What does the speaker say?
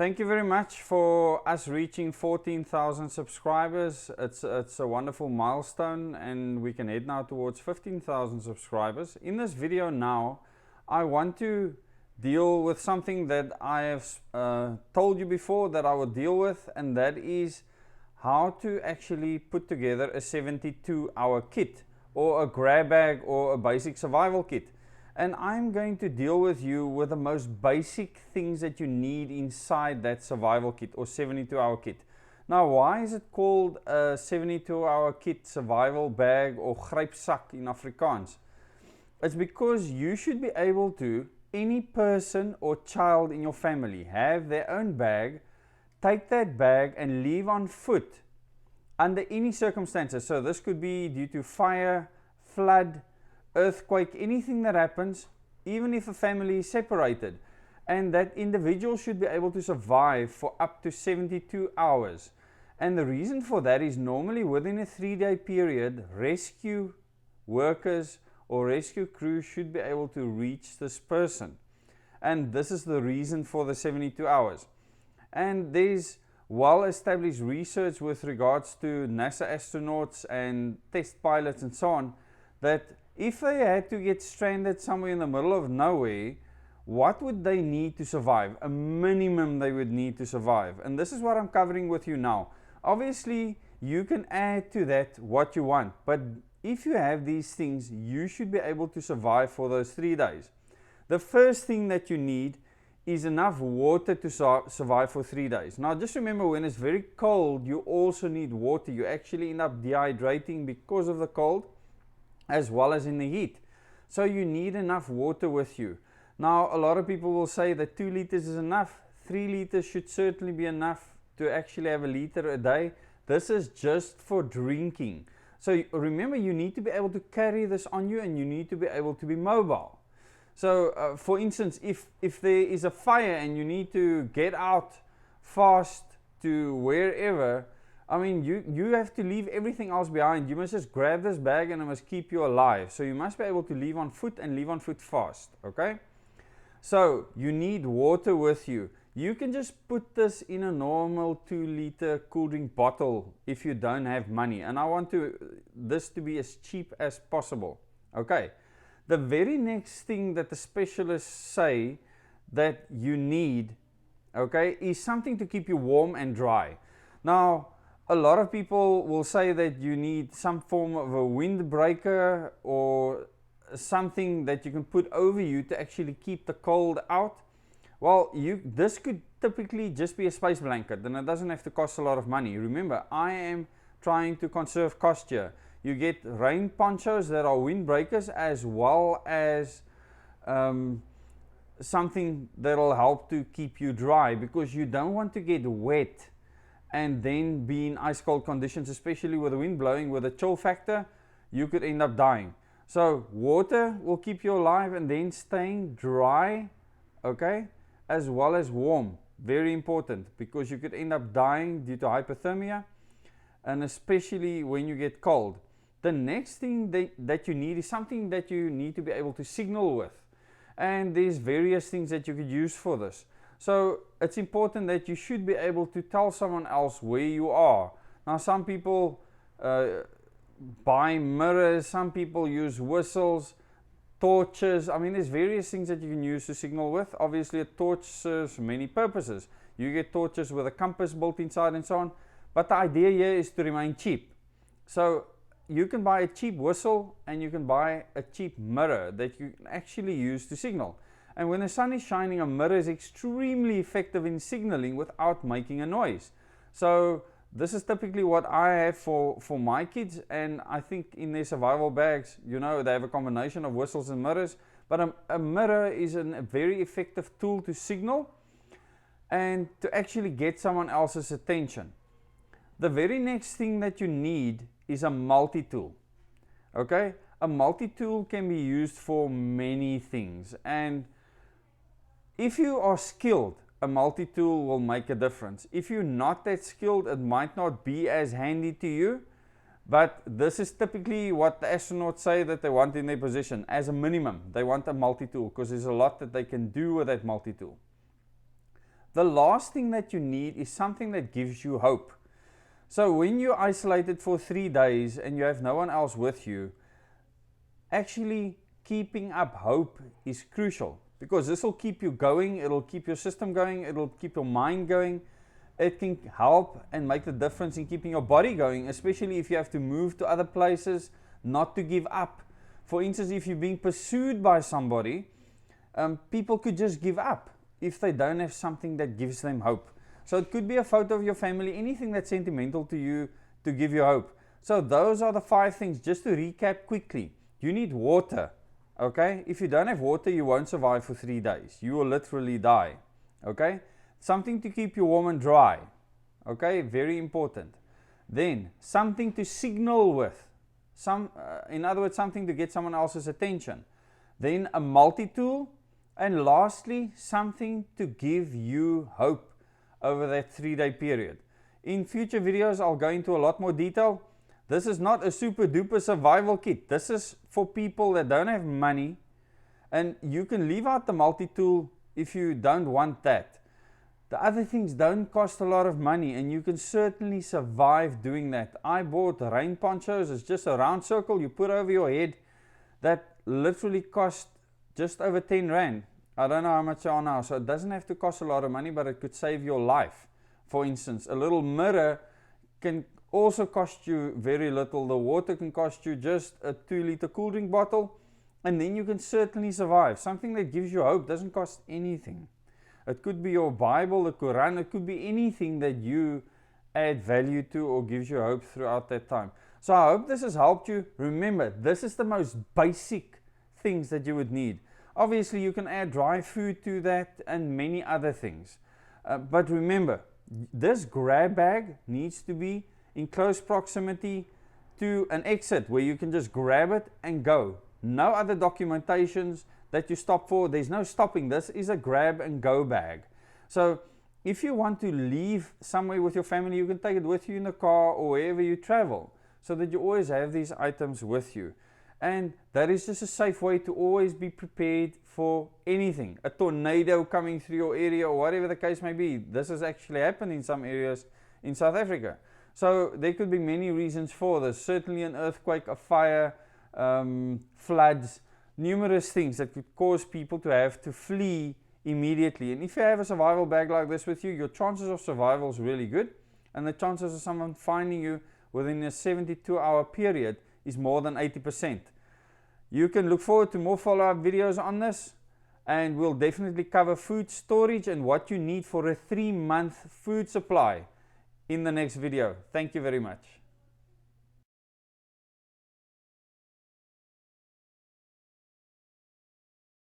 Thank you very much for us reaching 14,000 subscribers. It's a wonderful milestone, and we can head now towards 15,000 subscribers. In this video now, I want to deal with something that I have told you before that I will deal with, and that is how to actually put together a 72-hour kit, or a grab bag, or a basic survival kit. And I'm going to deal with you with the most basic things that you need inside that survival kit or 72-hour kit. Now, why is it called a 72-hour kit survival bag or grypsak in Afrikaans? It's because you should be able to, any person or child in your family, have their own bag, take that bag and leave on foot under any circumstances. So this could be due to fire, flood, earthquake, anything that happens, even if a family is separated, and that individual should be able to survive for up to 72 hours. And the reason for that is normally within a 3-day period, rescue workers or rescue crew should be able to reach this person. And this is the reason for the 72 hours. And there's well-established research with regards to NASA astronauts and test pilots and so on, that if they had to get stranded somewhere in the middle of nowhere, what would they need to survive? A minimum they would need to survive. And this is what I'm covering with you now. Obviously, you can add to that what you want, but if you have these things, you should be able to survive for those 3 days. The first thing that you need is enough water to survive for 3 days. Now, just remember, when it's very cold, you also need water. You actually end up dehydrating because of the cold, as well as in the heat. So you need enough water with you. Now, a lot of people will say that 2 liters is enough. 3 liters should certainly be enough to actually have a liter a day. This is just for drinking. So remember, you need to be able to carry this on you, and you need to be able to be mobile. So for instance, if there is a fire and you need to get out fast to wherever, I mean, you have to leave everything else behind. You must just grab this bag and it must keep you alive. So you must be able to leave on foot, and leave on foot fast, okay? So you need water with you. You can just put this in a normal 2-liter cool drink bottle if you don't have money. And I want this to be as cheap as possible, okay? The very next thing that the specialists say that you need, okay, is something to keep you warm and dry. Now, a lot of people will say that you need some form of a windbreaker or something that you can put over you to actually keep the cold out. Well, this could typically just be a space blanket, and it doesn't have to cost a lot of money. Remember, I am trying to conserve cost here. You get rain ponchos that are windbreakers, as well as something that will help to keep you dry, because you don't want to get wet and then be in ice cold conditions, especially with the wind blowing. With a chill factor, you could end up dying. So water will keep you alive, and then staying dry, okay, as well as warm. Very important, because you could end up dying due to hypothermia, and especially when you get cold. The next thing that you need is something that you need to be able to signal with. And there's various things that you could use for this. So it's important that you should be able to tell someone else where you are. Now, some people buy mirrors, some people use whistles, torches. I mean, there's various things that you can use to signal with. Obviously, a torch serves many purposes. You get torches with a compass built inside and so on. But the idea here is to remain cheap. So you can buy a cheap whistle, and you can buy a cheap mirror that you can actually use to signal. And when the sun is shining, a mirror is extremely effective in signaling without making a noise. So this is typically what I have for my kids, and I think in their survival bags, you know, they have a combination of whistles and mirrors. But a mirror is a very effective tool to signal and to actually get someone else's attention. The very next thing that you need is a multi-tool, okay? A multi-tool can be used for many things, and if you are skilled, a multi-tool will make a difference. If you're not that skilled, it might not be as handy to you, but this is typically what the astronauts say that they want in their position. As a minimum, they want a multi-tool, because there's a lot that they can do with that multi-tool. The last thing that you need is something that gives you hope. So when you're isolated for 3 days and you have no one else with you, actually keeping up hope is crucial, because this will keep you going, it'll keep your system going, it'll keep your mind going. It can help and make the difference in keeping your body going, especially if you have to move to other places, not to give up. For instance, if you're being pursued by somebody, people could just give up if they don't have something that gives them hope. So it could be a photo of your family, anything that's sentimental to you to give you hope. So those are the 5 things. Just to recap quickly, you need water. Okay? If you don't have water, you won't survive for 3 days. You will literally die. Okay? Something to keep you warm and dry. Okay? Very important. Then, something to signal with. In other words, something to get someone else's attention. Then a multi-tool. And lastly, something to give you hope over that 3-day period. In future videos, I'll go into a lot more detail. This is not a super duper survival kit. This is for people that don't have money, and you can leave out the multi-tool if you don't want that. The other things don't cost a lot of money, and you can certainly survive doing that. I bought rain ponchos. It's just a round circle you put over your head that literally cost just over 10 Rand. I don't know how much they are now, so it doesn't have to cost a lot of money, but it could save your life. For instance, a little mirror can also cost you very little. The water can cost you just a 2-liter cool drink bottle, and then you can certainly survive. Something that gives you hope doesn't cost anything. It could be your Bible, the Quran, it could be anything that you add value to or gives you hope throughout that time. So I hope this has helped you. Remember, this is the most basic things that you would need. Obviously, you can add dry food to that and many other things. But remember, this grab bag needs to be in close proximity to an exit where you can just grab it and go. No other documentations that you stop for. There's no stopping. This is a grab and go bag. So if you want to leave somewhere with your family, you can take it with you in the car or wherever you travel, so that you always have these items with you. And that is just a safe way to always be prepared for anything. A tornado coming through your area or whatever the case may be. This has actually happened in some areas in South Africa. So there could be many reasons for this. Certainly an earthquake, a fire, floods, numerous things that could cause people to have to flee immediately. And if you have a survival bag like this with you, your chances of survival is really good. And the chances of someone finding you within a 72-hour period is more than 80%. You can look forward to more follow-up videos on this, and we'll definitely cover food storage and what you need for a 3-month food supply in the next video. Thank you very much.